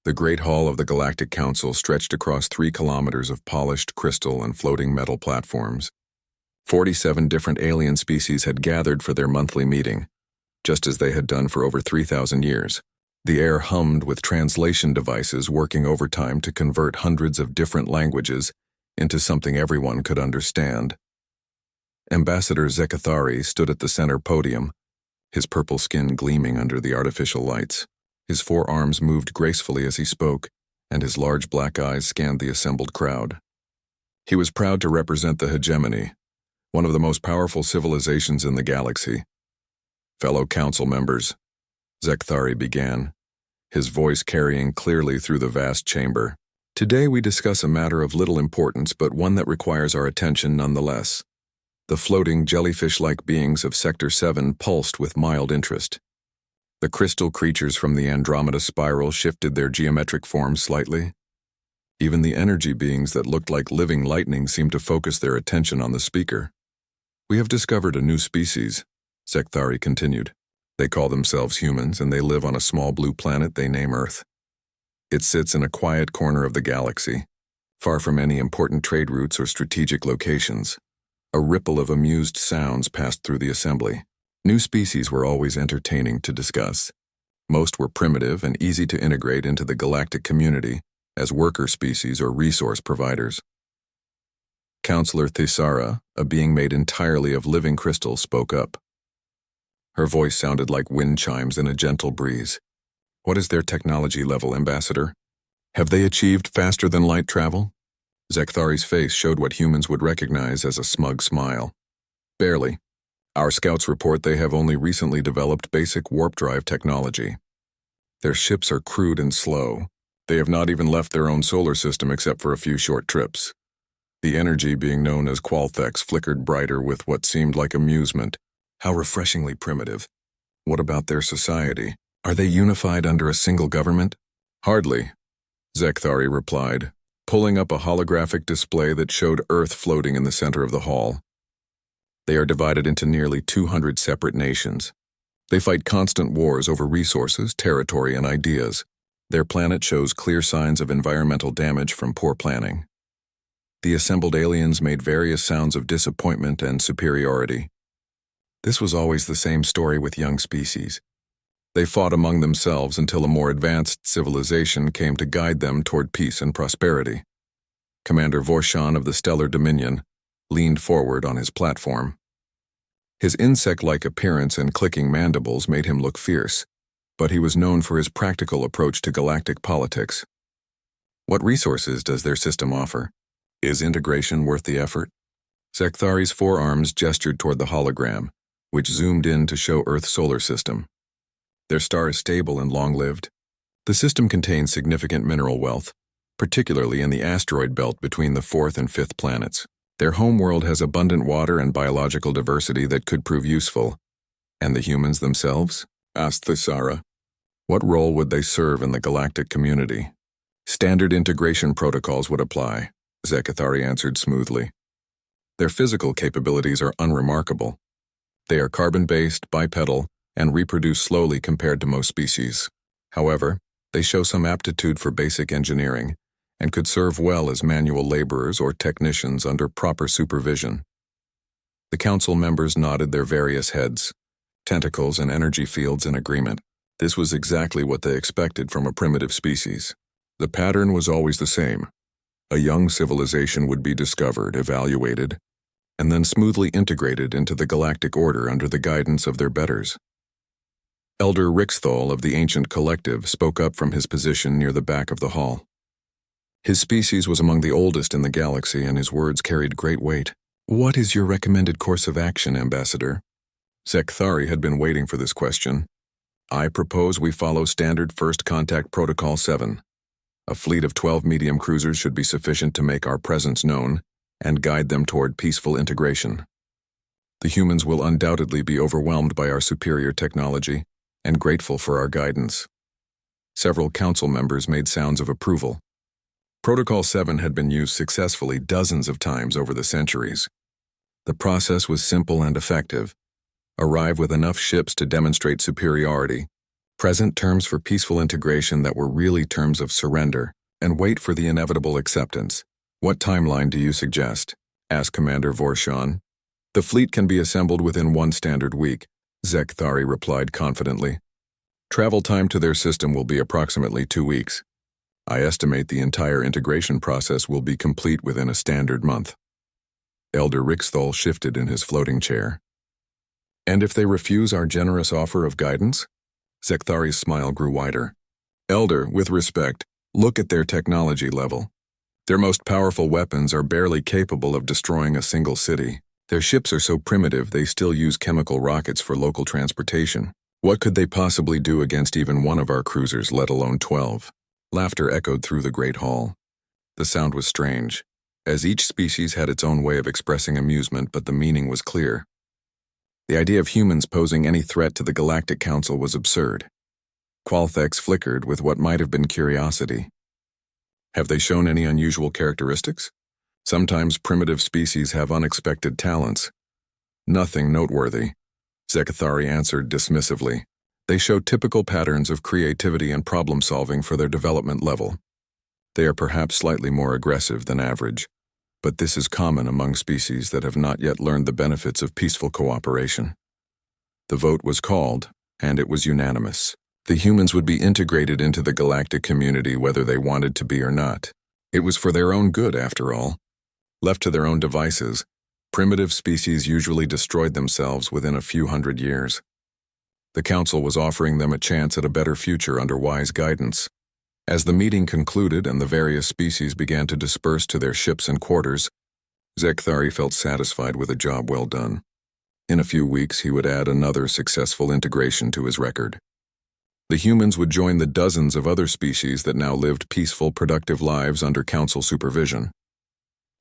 The Great Hall of the Galactic Council stretched across 3 kilometers of polished crystal and floating metal platforms. 47 different alien species had gathered for their monthly meeting, just as they had done for over 3,000 years. The air hummed with translation devices working overtime to convert hundreds of different languages into something everyone could understand. Ambassador Zekathari stood at the center podium, his purple skin gleaming under the artificial lights. His forearms moved gracefully as he spoke, and his large black eyes scanned the assembled crowd. He was proud to represent the hegemony, one of the most powerful civilizations in the galaxy. Fellow council members, Zekathari began, his voice carrying clearly through the vast chamber. Today we discuss a matter of little importance, but one that requires our attention nonetheless. The floating jellyfish-like beings of Sector 7 pulsed with mild interest. The crystal creatures from the Andromeda spiral shifted their geometric forms slightly. Even the energy beings that looked like living lightning seemed to focus their attention on the speaker. We have discovered a new species, Zekathari continued. They call themselves humans, and they live on a small blue planet they name Earth. It sits in a quiet corner of the galaxy, far from any important trade routes or strategic locations. A ripple of amused sounds passed through the assembly. New species were always entertaining to discuss. Most were primitive and easy to integrate into the galactic community as worker species or resource providers. Counselor Thisara, a being made entirely of living crystal, spoke up. Her voice sounded like wind chimes in a gentle breeze. What is their technology level, Ambassador? Have they achieved faster-than-light travel? Zekathari's face showed what humans would recognize as a smug smile. Barely. Our scouts report they have only recently developed basic warp drive technology. Their ships are crude and slow. They have not even left their own solar system except for a few short trips. The energy being known as Qualthex flickered brighter with what seemed like amusement. How refreshingly primitive. What about their society? Are they unified under a single government? Hardly, Zekathari replied, pulling up a holographic display that showed Earth floating in the center of the hall. They are divided into nearly 200 separate nations. They fight constant wars over resources, territory, and ideas. Their planet shows clear signs of environmental damage from poor planning. The assembled aliens made various sounds of disappointment and superiority. This was always the same story with young species. They fought among themselves until a more advanced civilization came to guide them toward peace and prosperity. Commander Vorshan of the Stellar Dominion leaned forward on his platform. His insect-like appearance and clicking mandibles made him look fierce, but he was known for his practical approach to galactic politics. What resources does their system offer? Is integration worth the effort? Zekathari's forearms gestured toward the hologram, which zoomed in to show Earth's solar system. Their star is stable and long-lived. The system contains significant mineral wealth, particularly in the asteroid belt between the 4th and 5th planets. Their homeworld has abundant water and biological diversity that could prove useful. And the humans themselves? Asked Thisara. What role would they serve in the galactic community? Standard integration protocols would apply, Zekathari answered smoothly. Their physical capabilities are unremarkable. They are carbon-based, bipedal, and reproduce slowly compared to most species. However, they show some aptitude for basic engineering and could serve well as manual laborers or technicians under proper supervision. The council members nodded their various heads, tentacles and energy fields in agreement. This was exactly what they expected from a primitive species. The pattern was always the same. A young civilization would be discovered, evaluated, and then smoothly integrated into the galactic order under the guidance of their betters. Elder Rixthal of the Ancient Collective spoke up from his position near the back of the hall. His species was among the oldest in the galaxy, and his words carried great weight. What is your recommended course of action, Ambassador? Zekathari had been waiting for this question. I propose we follow Standard First Contact Protocol 7. A fleet of 12 medium cruisers should be sufficient to make our presence known and guide them toward peaceful integration. The humans will undoubtedly be overwhelmed by our superior technology and grateful for our guidance. Several council members made sounds of approval. Protocol 7 had been used successfully dozens of times over the centuries. The process was simple and effective. Arrive with enough ships to demonstrate superiority, Present terms for peaceful integration that were really terms of surrender, and wait for the inevitable acceptance. What timeline do you suggest? Asked Commander Vorshan. The fleet can be assembled within one standard week, Zekthari replied confidently. Travel time to their system will be approximately 2 weeks. I estimate the entire integration process will be complete within a standard month. Elder Rixthol shifted in his floating chair. And if they refuse our generous offer of guidance? Zekthari's smile grew wider. Elder, with respect, look at their technology level. Their most powerful weapons are barely capable of destroying a single city. Their ships are so primitive they still use chemical rockets for local transportation. What could they possibly do against even one of our cruisers, let alone 12? Laughter echoed through the great hall. The sound was strange, as each species had its own way of expressing amusement, but the meaning was clear. The idea of humans posing any threat to the Galactic Council was absurd. Qualthex flickered with what might have been curiosity. Have they shown any unusual characteristics? Sometimes primitive species have unexpected talents. Nothing noteworthy, Zekthari answered dismissively. They show typical patterns of creativity and problem-solving for their development level. They are perhaps slightly more aggressive than average, but this is common among species that have not yet learned the benefits of peaceful cooperation. The vote was called, and it was unanimous. The humans would be integrated into the galactic community whether they wanted to be or not. It was for their own good, after all. Left to their own devices, primitive species usually destroyed themselves within a few hundred years. The Council was offering them a chance at a better future under wise guidance. As the meeting concluded and the various species began to disperse to their ships and quarters, Zekthari felt satisfied with a job well done. In a few weeks, he would add another successful integration to his record. The humans would join the dozens of other species that now lived peaceful, productive lives under Council supervision.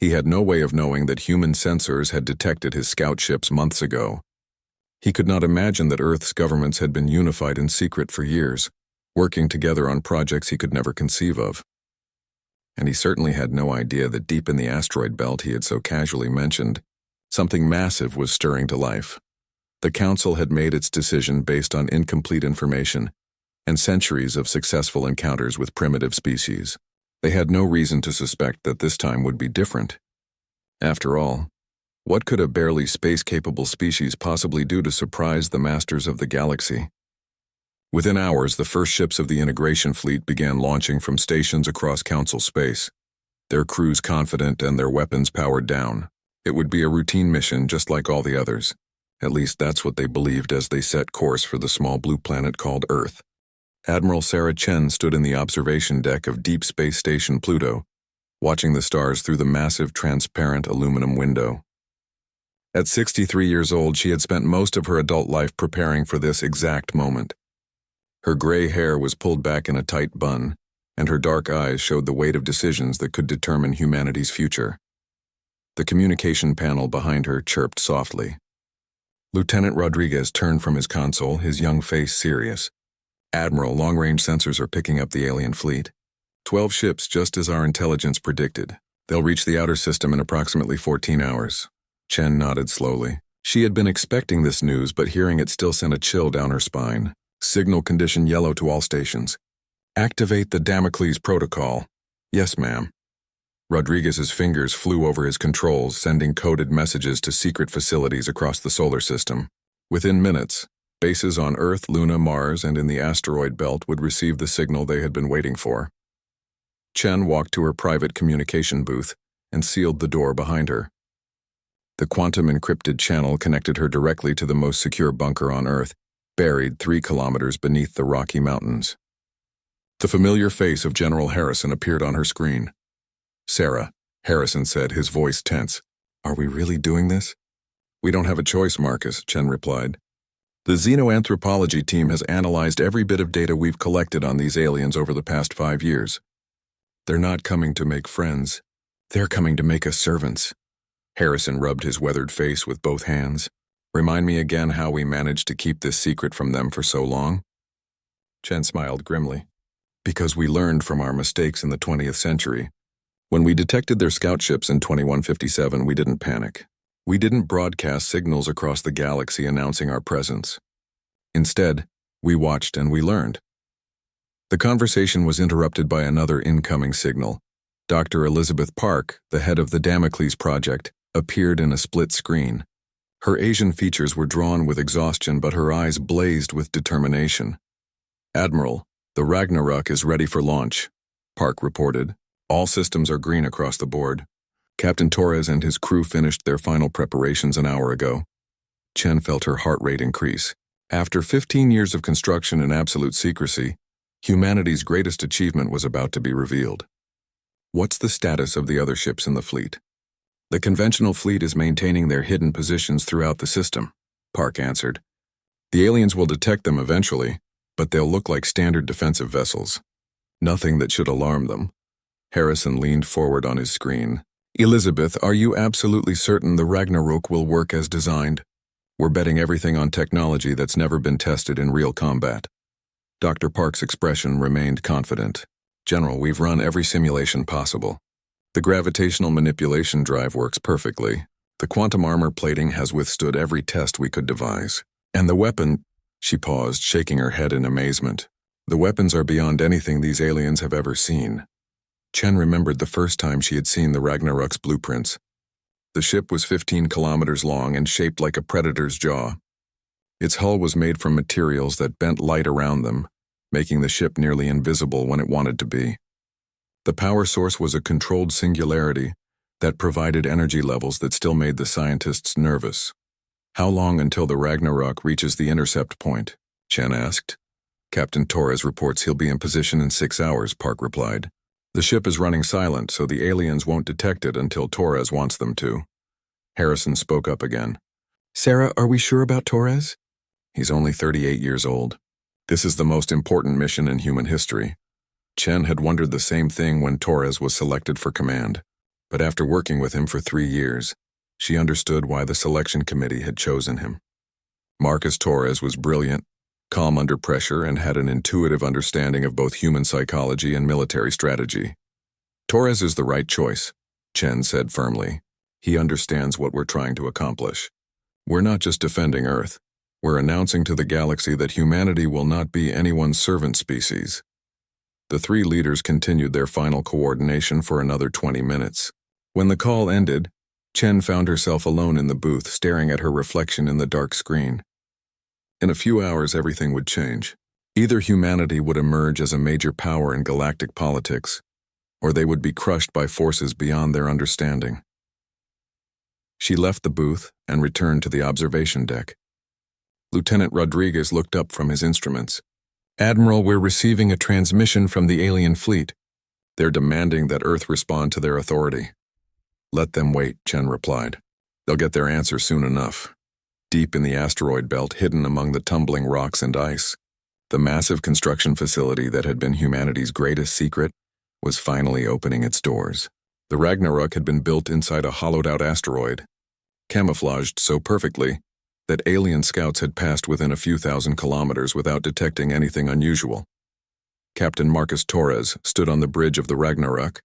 He had no way of knowing that human sensors had detected his scout ships months ago. He could not imagine that Earth's governments had been unified in secret for years, working together on projects he could never conceive of. And he certainly had no idea that deep in the asteroid belt he had so casually mentioned, something massive was stirring to life. The Council had made its decision based on incomplete information and centuries of successful encounters with primitive species. They had no reason to suspect that this time would be different. After all, what could a barely space-capable species possibly do to surprise the masters of the galaxy? Within hours, the first ships of the integration fleet began launching from stations across Council space, their crews confident and their weapons powered down. It would be a routine mission just like all the others. At least that's what they believed as they set course for the small blue planet called Earth. Admiral Sarah Chen stood in the observation deck of Deep Space Station Pluto, watching the stars through the massive transparent aluminum window. At 63 years old, she had spent most of her adult life preparing for this exact moment. Her gray hair was pulled back in a tight bun, and her dark eyes showed the weight of decisions that could determine humanity's future. The communication panel behind her chirped softly. Lieutenant Rodriguez turned from his console, his young face serious. Admiral, long-range sensors are picking up the alien fleet. 12 ships, just as our intelligence predicted. They'll reach the outer system in approximately 14 hours. Chen nodded slowly. She had been expecting this news, but hearing it still sent a chill down her spine. Signal condition yellow to all stations. Activate the Damocles protocol. Yes, ma'am. Rodriguez's fingers flew over his controls, sending coded messages to secret facilities across the solar system. Within minutes, bases on Earth, Luna, Mars, and in the asteroid belt would receive the signal they had been waiting for. Chen walked to her private communication booth and sealed the door behind her. The quantum-encrypted channel connected her directly to the most secure bunker on Earth, buried 3 kilometers beneath the Rocky Mountains. The familiar face of General Harrison appeared on her screen. Sarah, Harrison said, his voice tense. Are we really doing this? We don't have a choice, Marcus, Chen replied. The xenoanthropology team has analyzed every bit of data we've collected on these aliens over the past 5 years. They're not coming to make friends. They're coming to make us servants. Harrison rubbed his weathered face with both hands. Remind me again how we managed to keep this secret from them for so long? Chen smiled grimly. Because we learned from our mistakes in the 20th century. When we detected their scout ships in 2157, we didn't panic. We didn't broadcast signals across the galaxy announcing our presence. Instead, We watched and we learned. The conversation was interrupted by another incoming signal. Dr. Elizabeth Park, the head of the Damocles Project, appeared in a split screen. Her Asian features were drawn with exhaustion, but her eyes blazed with determination. "Admiral, the Ragnarok is ready for launch," Park reported. "All systems are green across the board. Captain Torres and his crew finished their final preparations an hour ago." Chen felt her heart rate increase. After 15 years of construction in absolute secrecy, humanity's greatest achievement was about to be revealed. "What's the status of the other ships in the fleet?" "The conventional fleet is maintaining their hidden positions throughout the system," Park answered. "The aliens will detect them eventually, but they'll look like standard defensive vessels. Nothing that should alarm them." Harrison leaned forward on his screen. "Elizabeth, are you absolutely certain the Ragnarok will work as designed? We're betting everything on technology that's never been tested in real combat." Dr. Park's expression remained confident. "General, we've run every simulation possible. The gravitational manipulation drive works perfectly. The quantum armor plating has withstood every test we could devise. And the weapon—" She paused, shaking her head in amazement. "The weapons are beyond anything these aliens have ever seen." Chen remembered the first time she had seen the Ragnarok's blueprints. The ship was 15 kilometers long and shaped like a predator's jaw. Its hull was made from materials that bent light around them, making the ship nearly invisible when it wanted to be. The power source was a controlled singularity that provided energy levels that still made the scientists nervous. "How long until the Ragnarok reaches the intercept point?" Chen asked. "Captain Torres reports he'll be in position in 6 hours," Park replied. "The ship is running silent, so the aliens won't detect it until Torres wants them to." Harrison spoke up again. "Sarah, are we sure about Torres?" "He's only 38 years old. This is the most important mission in human history." Chen had wondered the same thing when Torres was selected for command, but after working with him for 3 years, she understood why the selection committee had chosen him. Marcus Torres was brilliant, calm under pressure, and had an intuitive understanding of both human psychology and military strategy. "Torres is the right choice," Chen said firmly. "He understands what we're trying to accomplish. We're not just defending Earth. We're announcing to the galaxy that humanity will not be anyone's servant species." The three leaders continued their final coordination for another 20 minutes. When the call ended, Chen found herself alone in the booth, staring at her reflection in the dark screen. In a few hours, everything would change. Either humanity would emerge as a major power in galactic politics, or they would be crushed by forces beyond their understanding. She left the booth and returned to the observation deck. Lieutenant Rodriguez looked up from his instruments. "Admiral, we're receiving a transmission from the alien fleet. They're demanding that Earth respond to their authority." "Let them wait," Chen replied. "They'll get their answer soon enough." Deep in the asteroid belt, hidden among the tumbling rocks and ice, the massive construction facility that had been humanity's greatest secret was finally opening its doors. The Ragnarok had been built inside a hollowed-out asteroid, camouflaged so perfectly that alien scouts had passed within a few thousand kilometers without detecting anything unusual. Captain Marcus Torres stood on the bridge of the Ragnarok,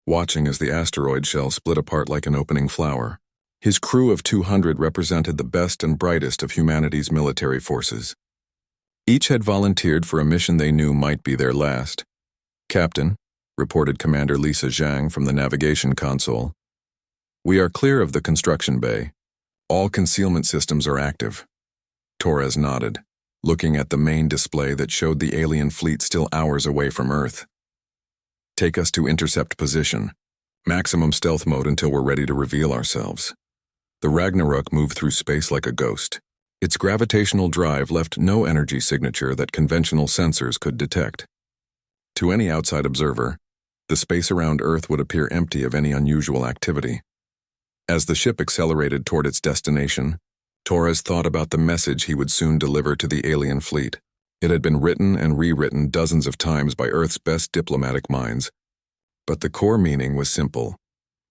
watching as the asteroid shell split apart like an opening flower. His crew of 200 represented the best and brightest of humanity's military forces. Each had volunteered for a mission they knew might be their last. "Captain," reported Commander Lisa Zhang from the navigation console, "we are clear of the construction bay. All concealment systems are active." Torres nodded, looking at the main display that showed the alien fleet still hours away from Earth. "Take us to intercept position. Maximum stealth mode until we're ready to reveal ourselves." The Ragnarok moved through space like a ghost. Its gravitational drive left no energy signature that conventional sensors could detect. To any outside observer, the space around Earth would appear empty of any unusual activity. As the ship accelerated toward its destination, Torres thought about the message he would soon deliver to the alien fleet. It had been written and rewritten dozens of times by Earth's best diplomatic minds. But the core meaning was simple.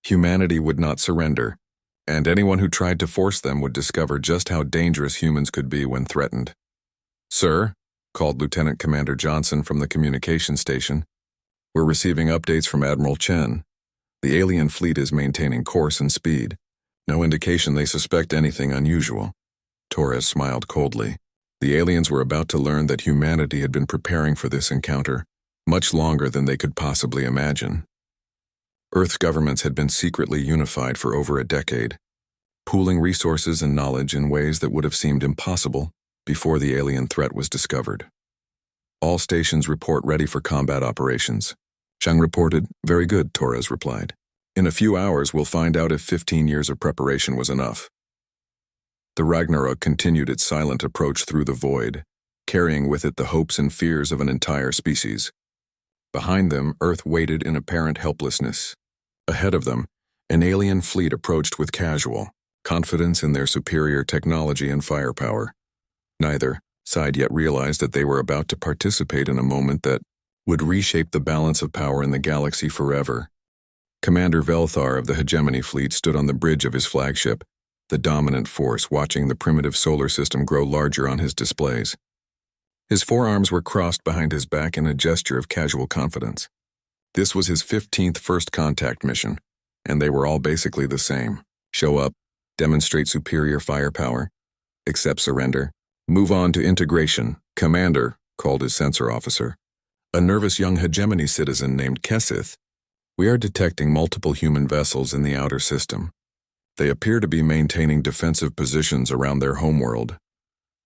Humanity would not surrender, and anyone who tried to force them would discover just how dangerous humans could be when threatened. "Sir," called Lieutenant Commander Johnson from the communication station, "we're receiving updates from Admiral Chen. The alien fleet is maintaining course and speed. No indication they suspect anything unusual." Torres smiled coldly. The aliens were about to learn that humanity had been preparing for this encounter much longer than they could possibly imagine. Earth's governments had been secretly unified for over a decade, pooling resources and knowledge in ways that would have seemed impossible before the alien threat was discovered. All stations report ready for combat operations. Zhang reported. Very good, Torres replied. In a few hours, we'll find out if 15 years of preparation was enough. The Ragnarok continued its silent approach through the void, carrying with it the hopes and fears of an entire species. Behind them, Earth waited in apparent helplessness. Ahead of them, an alien fleet approached with casual confidence in their superior technology and firepower. Neither side yet realized that they were about to participate in a moment that would reshape the balance of power in the galaxy forever. Commander Velthar of the Hegemony Fleet stood on the bridge of his flagship, the dominant force watching the primitive solar system grow larger on his displays. His forearms were crossed behind his back in a gesture of casual confidence. This was his 15th first contact mission, and they were all basically the same. Show up, demonstrate superior firepower, accept surrender, move on to integration. Commander, called his sensor officer, a nervous young Hegemony citizen named Kesith. We are detecting multiple human vessels in the outer system. They appear to be maintaining defensive positions around their homeworld.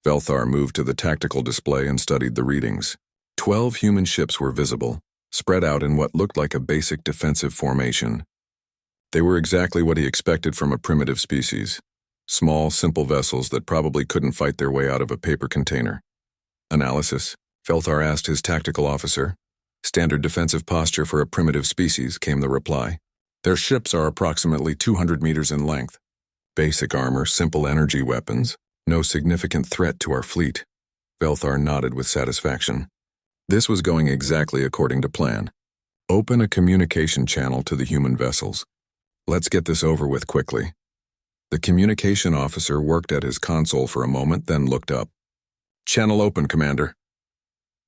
Velthar moved to the tactical display and studied the readings. 12 human ships were visible, spread out in what looked like a basic defensive formation. They were exactly what he expected from a primitive species. Small, simple vessels that probably couldn't fight their way out of a paper container. Analysis, Velthar asked his tactical officer. Standard defensive posture for a primitive species, came the reply. Their ships are approximately 200 meters in length. Basic armor, simple energy weapons. No significant threat to our fleet. Velthar nodded with satisfaction. This was going exactly according to plan. Open a communication channel to the human vessels. Let's get this over with quickly. The communication officer worked at his console for a moment, then looked up. Channel open, Commander.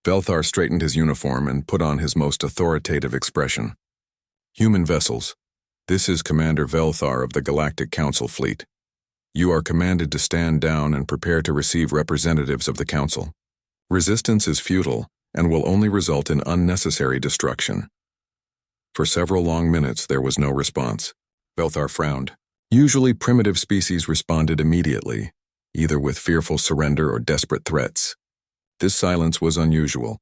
Velthar straightened his uniform and put on his most authoritative expression. Human vessels. This is Commander Velthar of the Galactic Council Fleet. You are commanded to stand down and prepare to receive representatives of the Council. Resistance is futile and will only result in unnecessary destruction. For several long minutes, there was no response. Velthar frowned. Usually, primitive species responded immediately, either with fearful surrender or desperate threats. This silence was unusual.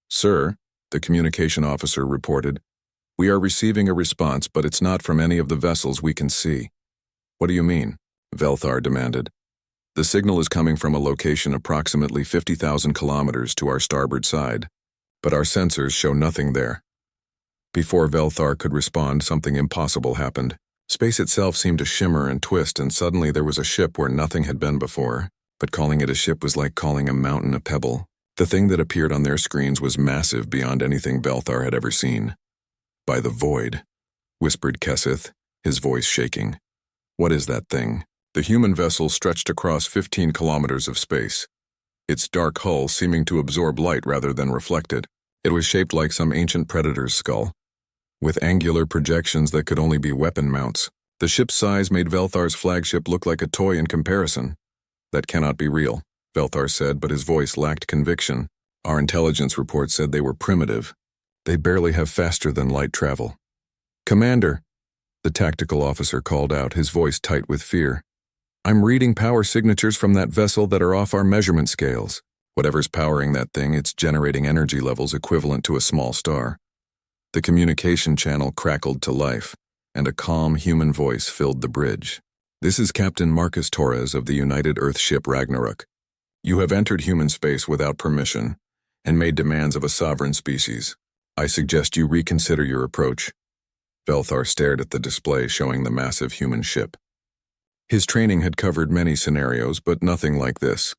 Sir, the communication officer reported, we are receiving a response, but it's not from any of the vessels we can see. What do you mean? Velthar demanded. The signal is coming from a location approximately 50,000 kilometers to our starboard side, but our sensors show nothing there. Before Velthar could respond, something impossible happened. Space itself seemed to shimmer and twist, and suddenly there was a ship where nothing had been before, but calling it a ship was like calling a mountain a pebble. The thing that appeared on their screens was massive beyond anything Velthar had ever seen. By the void, whispered Kesith, his voice shaking. What is that thing? The human vessel stretched across 15 kilometers of space, its dark hull seeming to absorb light rather than reflect it. It was shaped like some ancient predator's skull, with angular projections that could only be weapon mounts. The ship's size made Velthar's flagship look like a toy in comparison. That cannot be real, Velthar said, but his voice lacked conviction. Our intelligence report said they were primitive. They barely have faster-than-light travel. Commander, the tactical officer called out, his voice tight with fear. I'm reading power signatures from that vessel that are off our measurement scales. Whatever's powering that thing, it's generating energy levels equivalent to a small star. The communication channel crackled to life, and a calm human voice filled the bridge. This is Captain Marcus Torres of the United Earth ship Ragnarok. You have entered human space without permission and made demands of a sovereign species. I suggest you reconsider your approach. Velthar stared at the display showing the massive human ship. His training had covered many scenarios, but nothing like this.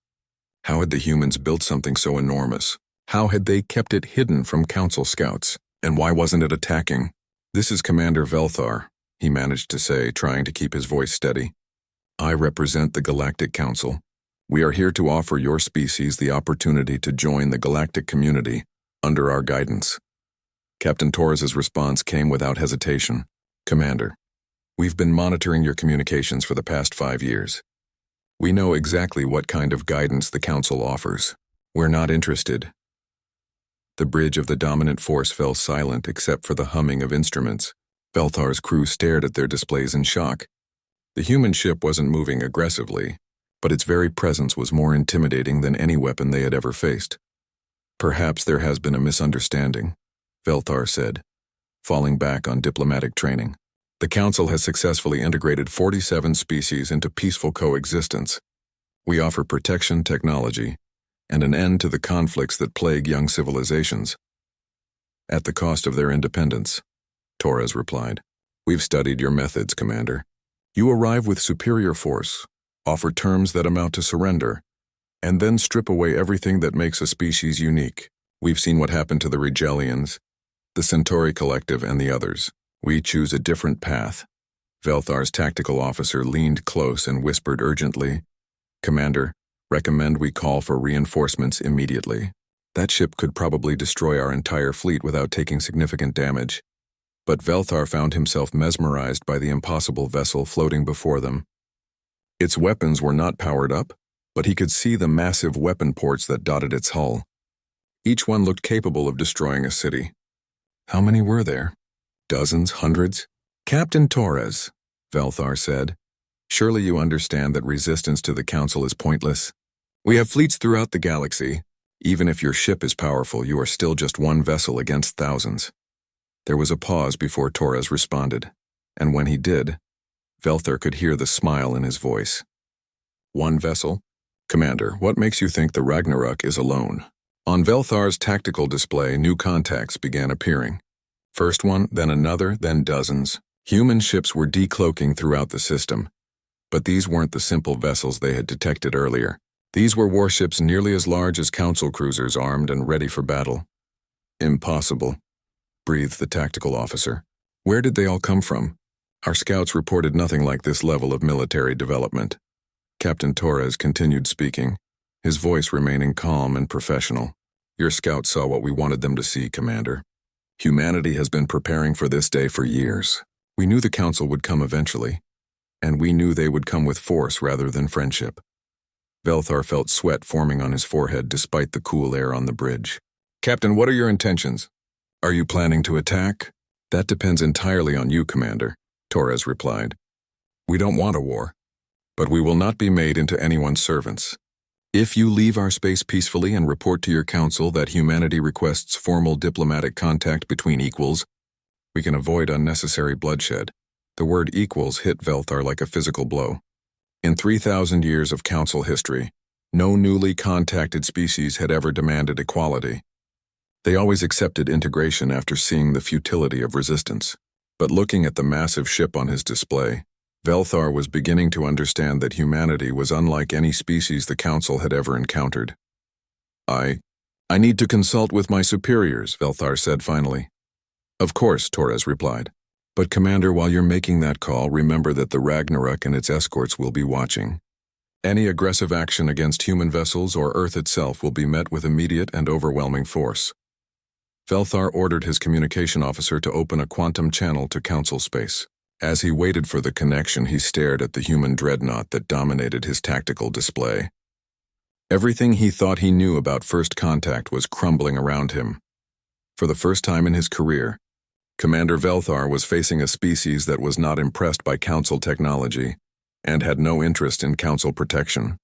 How had the humans built something so enormous? How had they kept it hidden from Council scouts? And why wasn't it attacking? This is Commander Velthar, he managed to say, trying to keep his voice steady. I represent the Galactic Council. We are here to offer your species the opportunity to join the galactic community under our guidance. Captain Torres's response came without hesitation. Commander, we've been monitoring your communications for the past 5 years. We know exactly what kind of guidance the Council offers. We're not interested. The bridge of the dominant force fell silent except for the humming of instruments. Velthar's crew stared at their displays in shock. The human ship wasn't moving aggressively, but its very presence was more intimidating than any weapon they had ever faced. Perhaps there has been a misunderstanding, Velthar said, falling back on diplomatic training. The Council has successfully integrated 47 species into peaceful coexistence. We offer protection technology and an end to the conflicts that plague young civilizations. At the cost of their independence, Torres replied. We've studied your methods, Commander. You arrive with superior force, offer terms that amount to surrender, and then strip away everything that makes a species unique. We've seen what happened to the Regellians, the Centauri Collective, and the others. We choose a different path. Velthar's tactical officer leaned close and whispered urgently, Commander, recommend we call for reinforcements immediately. That ship could probably destroy our entire fleet without taking significant damage. But Velthar found himself mesmerized by the impossible vessel floating before them. Its weapons were not powered up, but he could see the massive weapon ports that dotted its hull. Each one looked capable of destroying a city. How many were there? Dozens? Hundreds? Captain Torres, Velthar said, surely you understand that resistance to the Council is pointless. We have fleets throughout the galaxy. Even if your ship is powerful, you are still just one vessel against thousands. There was a pause before Torres responded, and when he did, Velthar could hear the smile in his voice. One vessel? Commander, what makes you think the Ragnarok is alone? On Velthar's tactical display, new contacts began appearing. First one, then another, then dozens. Human ships were decloaking throughout the system, but these weren't the simple vessels they had detected earlier. These were warships nearly as large as Council cruisers, armed and ready for battle. Impossible, breathed the tactical officer. Where did they all come from? Our scouts reported nothing like this level of military development. Captain Torres continued speaking, his voice remaining calm and professional. Your scouts saw what we wanted them to see, Commander. Humanity has been preparing for this day for years. We knew the Council would come eventually, and we knew they would come with force rather than friendship. Velthar felt sweat forming on his forehead despite the cool air on the bridge. Captain, what are your intentions? Are you planning to attack? That depends entirely on you, Commander, Torres replied. We don't want a war, but we will not be made into anyone's servants. If you leave our space peacefully and report to your Council that humanity requests formal diplomatic contact between equals, we can avoid unnecessary bloodshed. The word equals hit Velthar like a physical blow. In 3,000 years of Council history, no newly contacted species had ever demanded equality. They always accepted integration after seeing the futility of resistance. But looking at the massive ship on his display, Velthar was beginning to understand that humanity was unlike any species the Council had ever encountered. I need to consult with my superiors, Velthar said finally. Of course, Torres replied. But Commander, while you're making that call, remember that the Ragnarok and its escorts will be watching. Any aggressive action against human vessels or Earth itself will be met with immediate and overwhelming force. Velthar ordered his communication officer to open a quantum channel to Council space. As he waited for the connection, he stared at the human dreadnought that dominated his tactical display. Everything he thought he knew about first contact was crumbling around him. For the first time in his career, Commander Velthar was facing a species that was not impressed by Council technology and had no interest in Council protection.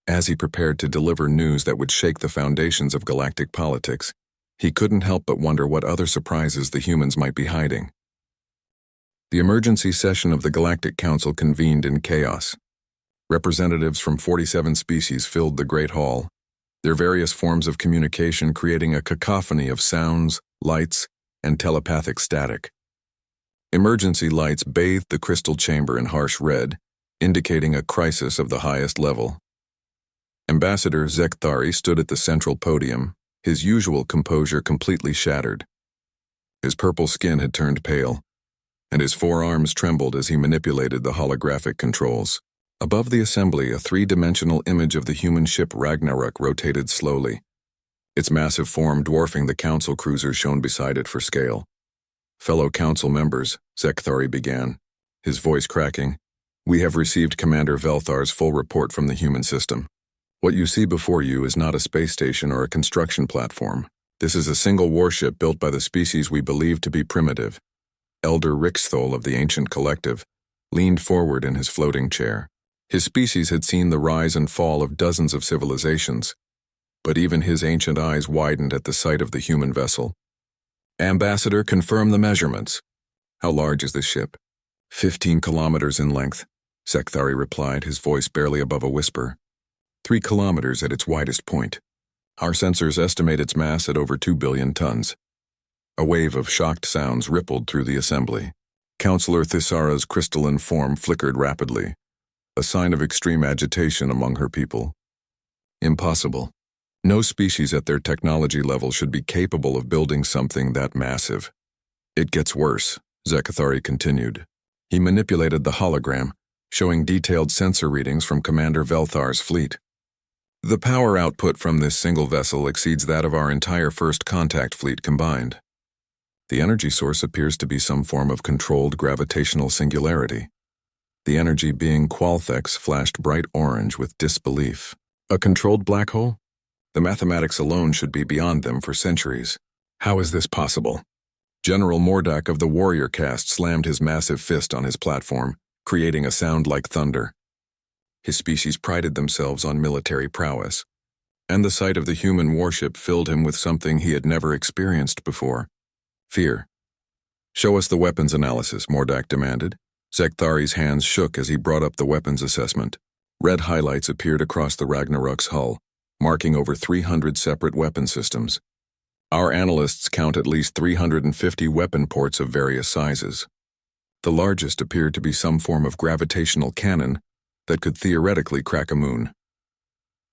As he prepared to deliver news that would shake the foundations of galactic politics, he couldn't help but wonder what other surprises the humans might be hiding. The emergency session of the Galactic Council convened in chaos. Representatives from 47 species filled the Great Hall, their various forms of communication creating a cacophony of sounds, lights, and telepathic static. Emergency lights bathed the crystal chamber in harsh red, indicating a crisis of the highest level. Ambassador Zekthari stood at the central podium, his usual composure completely shattered. His purple skin had turned pale, and his forearms trembled as he manipulated the holographic controls. Above the assembly, a three-dimensional image of the human ship Ragnarok rotated slowly, its massive form dwarfing the Council cruiser shown beside it for scale. Fellow Council members, Zekthari began, his voice cracking, We have received Commander Velthar's full report from the human system. What you see before you is not a space station or a construction platform. This is a single warship built by the species we believe to be primitive. Elder Rixthol of the Ancient Collective leaned forward in his floating chair. His species had seen the rise and fall of dozens of civilizations, but even his ancient eyes widened at the sight of the human vessel. Ambassador, confirm the measurements. How large is this ship? 15 kilometers in length, Sekthari replied, his voice barely above a whisper. 3 kilometers at its widest point. Our sensors estimate its mass at over 2 billion tons. A wave of shocked sounds rippled through the assembly. Counselor Thisara's crystalline form flickered rapidly, a sign of extreme agitation among her people. Impossible. No species at their technology level should be capable of building something that massive. It gets worse, Zekathari continued. He manipulated the hologram, showing detailed sensor readings from Commander Velthar's fleet. The power output from this single vessel exceeds that of our entire first contact fleet combined. The energy source appears to be some form of controlled gravitational singularity. The energy being Qualthex flashed bright orange with disbelief. A controlled black hole? The mathematics alone should be beyond them for centuries. How is this possible? General Mordak of the Warrior Caste slammed his massive fist on his platform, creating a sound like thunder. His species prided themselves on military prowess, and the sight of the human warship filled him with something he had never experienced before. Fear. Show us the weapons analysis, Mordak demanded. Zekthari's hands shook as he brought up the weapons assessment. Red highlights appeared across the Ragnarok's hull, marking over 300 separate weapon systems. Our analysts count at least 350 weapon ports of various sizes. The largest appeared to be some form of gravitational cannon that could theoretically crack a moon.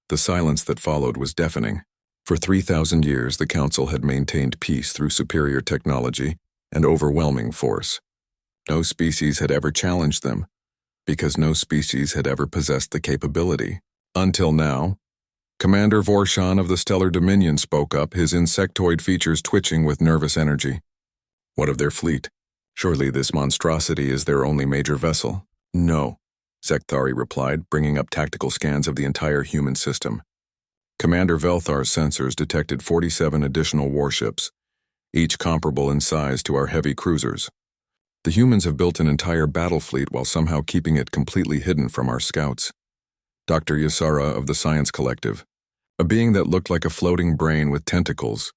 The silence that followed was deafening. For 3,000 years, the Council had maintained peace through superior technology and overwhelming force. No species had ever challenged them, because no species had ever possessed the capability. Until now, Commander Vorshan of the Stellar Dominion spoke up, his insectoid features twitching with nervous energy. What of their fleet? Surely this monstrosity is their only major vessel. No, Zekthari replied, bringing up tactical scans of the entire human system. Commander Velthar's sensors detected 47 additional warships, each comparable in size to our heavy cruisers. The humans have built an entire battle fleet while somehow keeping it completely hidden from our scouts. Dr. Yasara of the Science Collective, a being that looked like a floating brain with tentacles,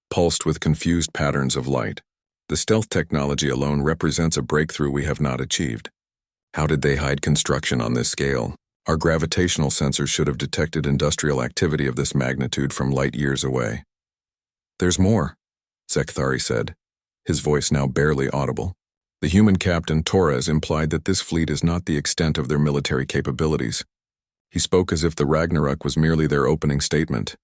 pulsed with confused patterns of light. The stealth technology alone represents a breakthrough we have not achieved. How did they hide construction on this scale? Our gravitational sensors should have detected industrial activity of this magnitude from light years away. There's more, Zekthari said, his voice now barely audible. The human captain, Torres, implied that this fleet is not the extent of their military capabilities. He spoke as if the Ragnarok was merely their opening statement.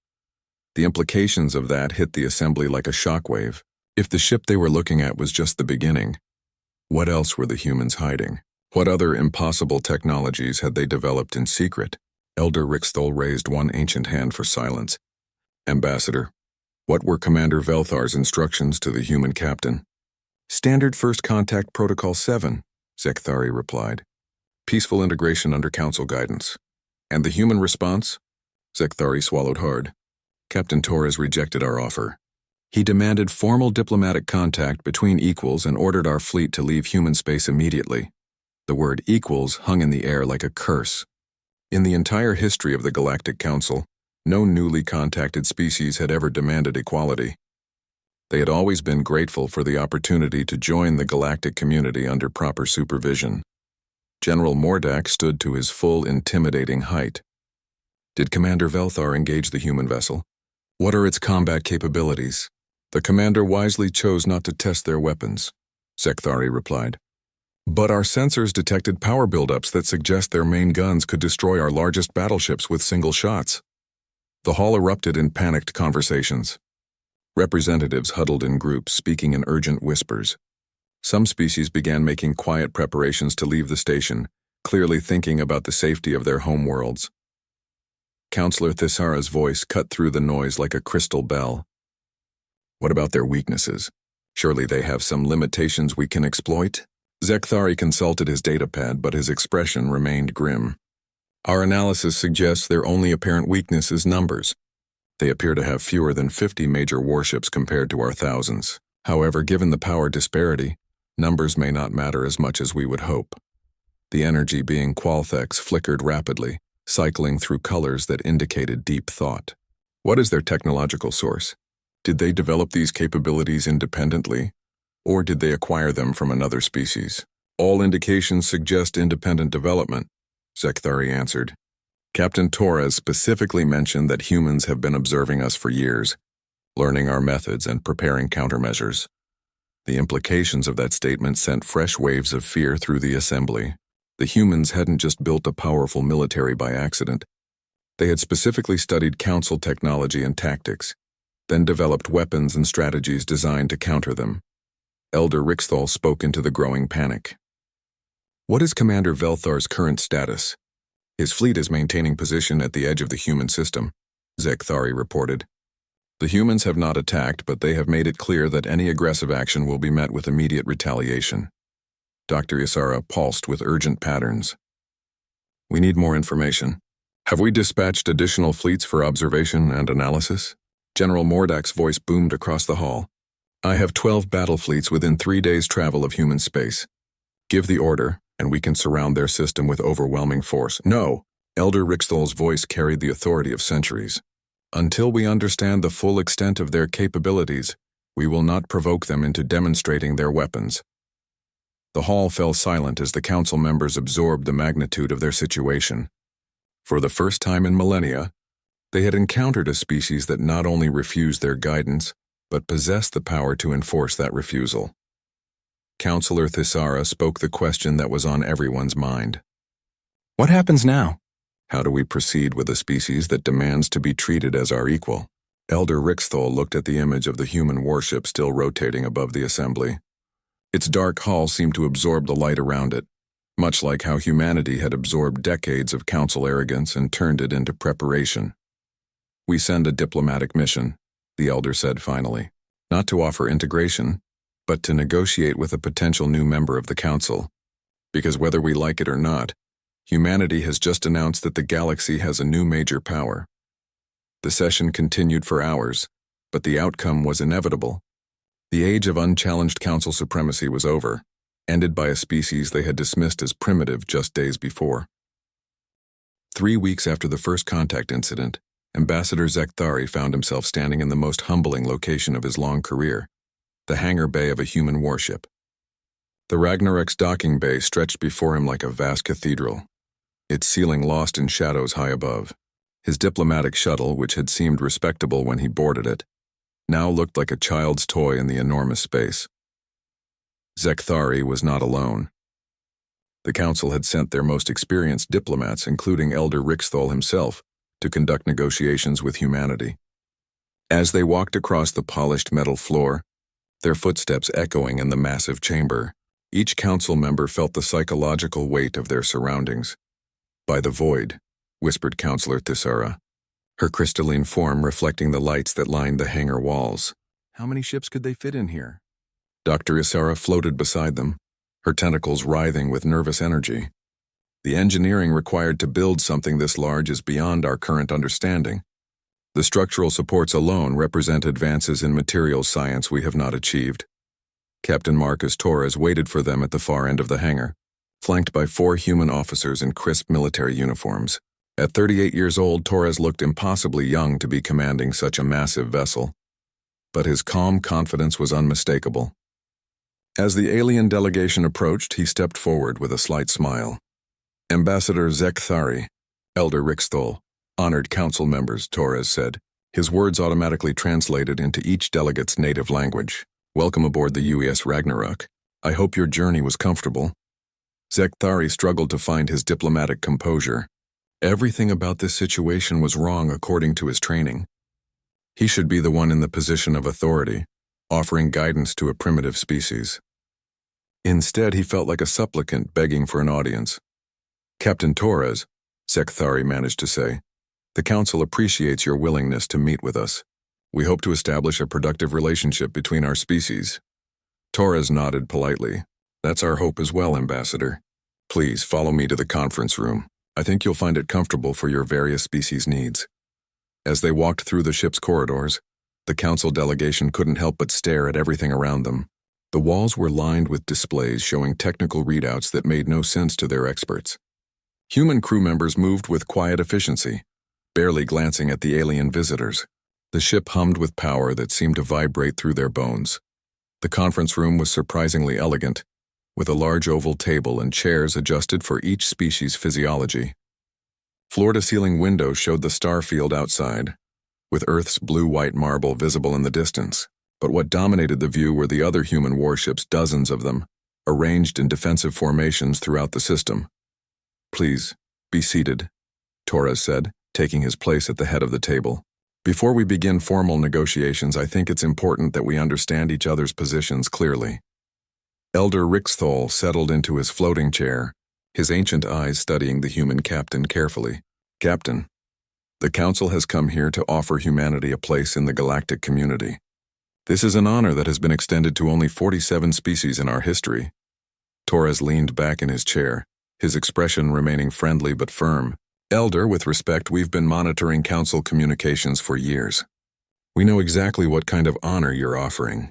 The implications of that hit the assembly like a shockwave. If the ship they were looking at was just the beginning, what else were the humans hiding? What other impossible technologies had they developed in secret? Elder Rixthol raised one ancient hand for silence. Ambassador, what were Commander Velthar's instructions to the human captain? Standard First Contact Protocol 7, Zekthari replied. Peaceful integration under Council guidance. And the human response? Zekthari swallowed hard. Captain Torres rejected our offer. He demanded formal diplomatic contact between equals and ordered our fleet to leave human space immediately. The word equals hung in the air like a curse. In the entire history of the Galactic Council, no newly contacted species had ever demanded equality. They had always been grateful for the opportunity to join the galactic community under proper supervision. General Mordak stood to his full intimidating height. Did Commander Velthar engage the human vessel? What are its combat capabilities? The commander wisely chose not to test their weapons, Zekthari replied. But our sensors detected power buildups that suggest their main guns could destroy our largest battleships with single shots. The hall erupted in panicked conversations. Representatives huddled in groups, speaking in urgent whispers. Some species began making quiet preparations to leave the station, clearly thinking about the safety of their home worlds. Counselor Thisara's voice cut through the noise like a crystal bell. What about their weaknesses? Surely they have some limitations we can exploit? Zekthari consulted his datapad, but his expression remained grim. Our analysis suggests their only apparent weakness is numbers. They appear to have fewer than 50 major warships compared to our thousands. However, given the power disparity, numbers may not matter as much as we would hope. The energy being Qualthex flickered rapidly, cycling through colors that indicated deep thought. What is their technological source? Did they develop these capabilities independently, or did they acquire them from another species? All indications suggest independent development, Zekthari answered. Captain Torres specifically mentioned that humans have been observing us for years, learning our methods and preparing countermeasures. The implications of that statement sent fresh waves of fear through the assembly. The humans hadn't just built a powerful military by accident. They had specifically studied Council technology and tactics, then developed weapons and strategies designed to counter them. Elder Rixthal spoke into the growing panic. What is Commander Velthar's current status? His fleet is maintaining position at the edge of the human system, Zekthari reported. The humans have not attacked, but they have made it clear that any aggressive action will be met with immediate retaliation. Dr. Isara pulsed with urgent patterns. We need more information. Have we dispatched additional fleets for observation and analysis? General Mordak's voice boomed across the hall. I have 12 battle fleets within 3 days' travel of human space. Give the order, and we can surround their system with overwhelming force. No! Elder Rixthal's voice carried the authority of centuries. Until we understand the full extent of their capabilities, we will not provoke them into demonstrating their weapons. The hall fell silent as the council members absorbed the magnitude of their situation. For the first time in millennia, they had encountered a species that not only refused their guidance, but possessed the power to enforce that refusal. Counselor Thisara spoke the question that was on everyone's mind. What happens now? How do we proceed with a species that demands to be treated as our equal? Elder Rixthal looked at the image of the human warship still rotating above the assembly. Its dark hull seemed to absorb the light around it, much like how humanity had absorbed decades of council arrogance and turned it into preparation. We send a diplomatic mission, the elder said finally, not to offer integration, but to negotiate with a potential new member of the council. Because whether we like it or not, humanity has just announced that the galaxy has a new major power. The session continued for hours, but the outcome was inevitable. The age of unchallenged council supremacy was over, ended by a species they had dismissed as primitive just days before. 3 weeks after the first contact incident, Ambassador Zekthari found himself standing in the most humbling location of his long career, the hangar bay of a human warship. The Ragnarok's docking bay stretched before him like a vast cathedral, its ceiling lost in shadows high above. His diplomatic shuttle, which had seemed respectable when he boarded it, now looked like a child's toy in the enormous space. Zekthari was not alone. The council had sent their most experienced diplomats, including Elder Rixthal himself, to conduct negotiations with humanity. As they walked across the polished metal floor, their footsteps echoing in the massive chamber, each council member felt the psychological weight of their surroundings. By the void, whispered Counselor Thisara, her crystalline form reflecting the lights that lined the hangar walls. How many ships could they fit in here? Dr. Isara floated beside them, her tentacles writhing with nervous energy. The engineering required to build something this large is beyond our current understanding. The structural supports alone represent advances in materials science we have not achieved. Captain Marcus Torres waited for them at the far end of the hangar, flanked by 4 human officers in crisp military uniforms. At 38 years old, Torres looked impossibly young to be commanding such a massive vessel. But his calm confidence was unmistakable. As the alien delegation approached, he stepped forward with a slight smile. Ambassador Zekthari, Elder Rixthal, honored council members, Torres said. His words automatically translated into each delegate's native language. Welcome aboard the UES Ragnarok. I hope your journey was comfortable. Zekthari struggled to find his diplomatic composure. Everything about this situation was wrong according to his training. He should be the one in the position of authority, offering guidance to a primitive species. Instead, he felt like a supplicant begging for an audience. Captain Torres, Zekthari managed to say, the council appreciates your willingness to meet with us. We hope to establish a productive relationship between our species. Torres nodded politely. That's our hope as well, Ambassador. Please follow me to the conference room. I think you'll find it comfortable for your various species' needs. As they walked through the ship's corridors, the council delegation couldn't help but stare at everything around them. The walls were lined with displays showing technical readouts that made no sense to their experts. Human crew members moved with quiet efficiency, barely glancing at the alien visitors. The ship hummed with power that seemed to vibrate through their bones. The conference room was surprisingly elegant, with a large oval table and chairs adjusted for each species' physiology. Floor-to-ceiling windows showed the star field outside, with Earth's blue-white marble visible in the distance. But what dominated the view were the other human warships, dozens of them, arranged in defensive formations throughout the system. "Please, be seated," Torres said, taking his place at the head of the table. "Before we begin formal negotiations, I think it's important that we understand each other's positions clearly." Elder Rixthol settled into his floating chair, his ancient eyes studying the human captain carefully. "Captain, the Council has come here to offer humanity a place in the galactic community. This is an honor that has been extended to only 47 species in our history." Torres leaned back in his chair, his expression remaining friendly but firm. "Elder, with respect, we've been monitoring Council communications for years. We know exactly what kind of honor you're offering.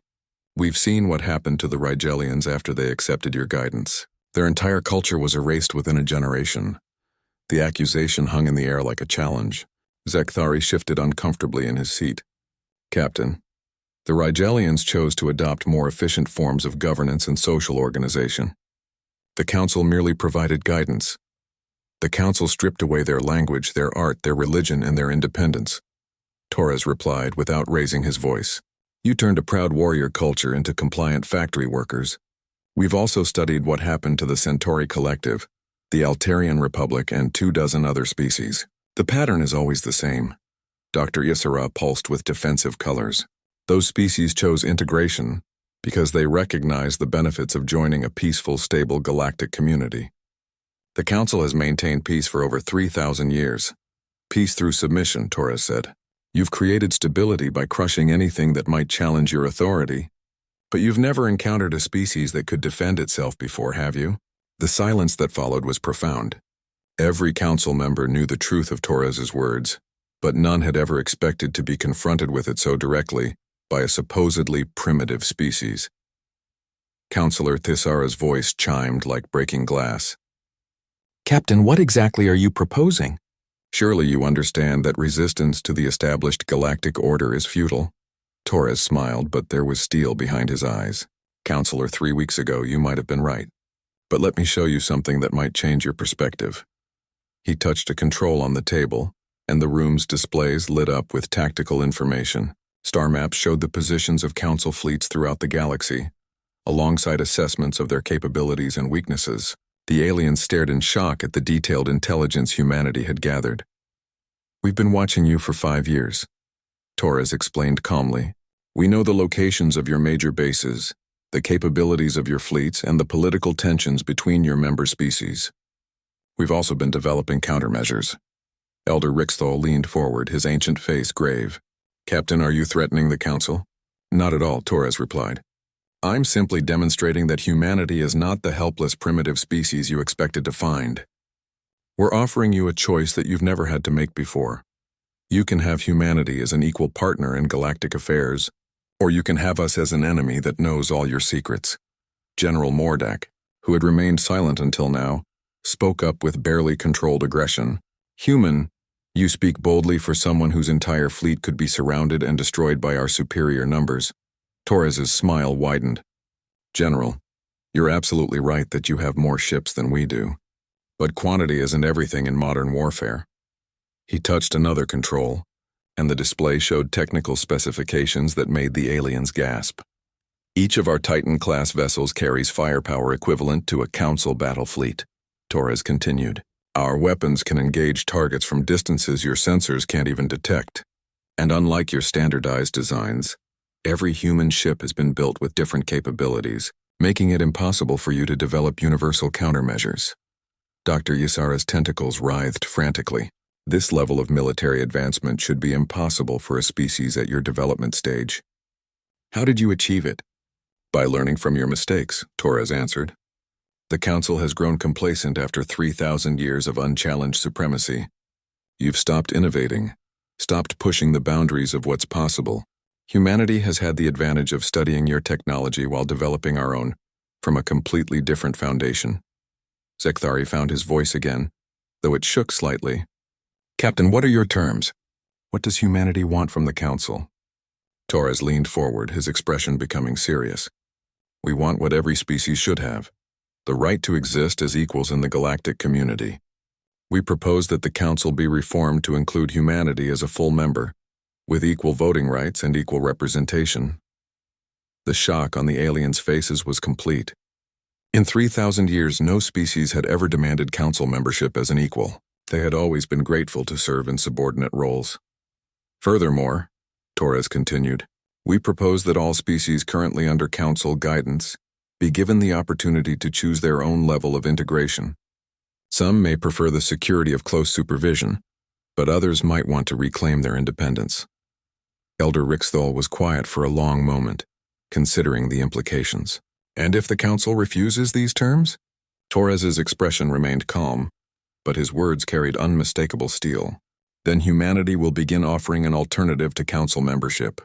We've seen what happened to the Rigelians after they accepted your guidance. Their entire culture was erased within a generation." The accusation hung in the air like a challenge. Zekthari shifted uncomfortably in his seat. "Captain, the Rigelians chose to adopt more efficient forms of governance and social organization. The Council merely provided guidance. The Council stripped away their language, their art, their religion, and their independence," Torres replied without raising his voice. "You turned a proud warrior culture into compliant factory workers. We've also studied what happened to the Centauri Collective, the Altarian Republic, and 24 other species. The pattern is always the same." Dr. Isara pulsed with defensive colors. "Those species chose integration because they recognized the benefits of joining a peaceful, stable galactic community. The Council has maintained peace for over 3,000 years. Peace through submission," Torres said. "You've created stability by crushing anything that might challenge your authority. But you've never encountered a species that could defend itself before, have you?" The silence that followed was profound. Every council member knew the truth of Torres's words, but none had ever expected to be confronted with it so directly by a supposedly primitive species. Councillor Thisara's voice chimed like breaking glass. "Captain, what exactly are you proposing?" "Surely you understand that resistance to the established galactic order is futile." Torres smiled, but there was steel behind his eyes. "Councillor, 3 weeks ago you might have been right. But let me show you something that might change your perspective." He touched a control on the table, and the room's displays lit up with tactical information. Star maps showed the positions of Council fleets throughout the galaxy, alongside assessments of their capabilities and weaknesses. The aliens stared in shock at the detailed intelligence humanity had gathered. "We've been watching you for 5 years," Torres explained calmly. "We know the locations of your major bases, the capabilities of your fleets, and the political tensions between your member species. We've also been developing countermeasures." Elder Rixthol leaned forward, his ancient face grave. "Captain, are you threatening the Council?" "Not at all," Torres replied. "I'm simply demonstrating that humanity is not the helpless primitive species you expected to find. We're offering you a choice that you've never had to make before. You can have humanity as an equal partner in galactic affairs, or you can have us as an enemy that knows all your secrets." General Mordak, who had remained silent until now, spoke up with barely controlled aggression. "Human, you speak boldly for someone whose entire fleet could be surrounded and destroyed by our superior numbers." Torres's smile widened. "General, you're absolutely right that you have more ships than we do. But quantity isn't everything in modern warfare." He touched another control, and the display showed technical specifications that made the aliens gasp. "Each of our Titan-class vessels carries firepower equivalent to a Council battle fleet," Torres continued. "Our weapons can engage targets from distances your sensors can't even detect. And unlike your standardized designs, every human ship has been built with different capabilities, making it impossible for you to develop universal countermeasures." Dr. Yisara's tentacles writhed frantically. "This level of military advancement should be impossible for a species at your development stage." "How did you achieve it?" "By learning from your mistakes," Torres answered. The Council has grown complacent after 3,000 years of unchallenged supremacy. You've stopped innovating, stopped pushing the boundaries of what's possible. Humanity has had the advantage of studying your technology while developing our own, from a completely different foundation. Zekthari found his voice again, though it shook slightly. Captain, what are your terms? What does humanity want from the Council? Torres leaned forward, his expression becoming serious. We want what every species should have, the right to exist as equals in the galactic community. We propose that the Council be reformed to include humanity as a full member, with equal voting rights and equal representation. The shock on the aliens' faces was complete. In 3,000 years, no species had ever demanded Council membership as an equal. They had always been grateful to serve in subordinate roles. Furthermore, Torres continued, we propose that all species currently under Council guidance be given the opportunity to choose their own level of integration. Some may prefer the security of close supervision, but others might want to reclaim their independence. Elder Rixthal was quiet for a long moment, considering the implications. And if the Council refuses these terms? Torres's expression remained calm, but his words carried unmistakable steel. Then humanity will begin offering an alternative to Council membership.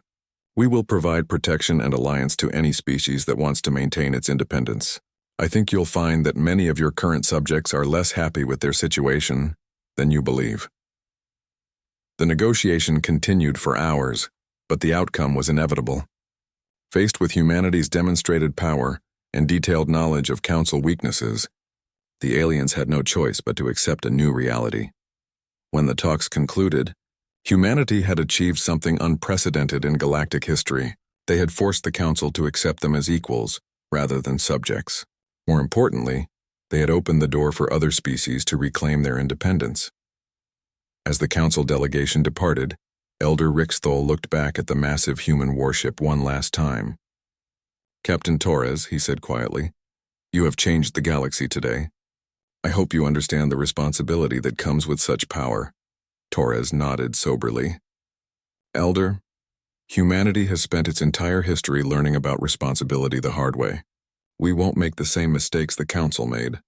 We will provide protection and alliance to any species that wants to maintain its independence. I think you'll find that many of your current subjects are less happy with their situation than you believe. The negotiation continued for hours, but the outcome was inevitable. Faced with humanity's demonstrated power and detailed knowledge of Council weaknesses, the aliens had no choice but to accept a new reality. When the talks concluded, humanity had achieved something unprecedented in galactic history. They had forced the Council to accept them as equals rather than subjects. More importantly, they had opened the door for other species to reclaim their independence. As the Council delegation departed, Elder Rixthal looked back at the massive human warship one last time. Captain Torres, he said quietly, you have changed the galaxy today. I hope you understand the responsibility that comes with such power. Torres nodded soberly. Elder, humanity has spent its entire history learning about responsibility the hard way. We won't make the same mistakes the Council made.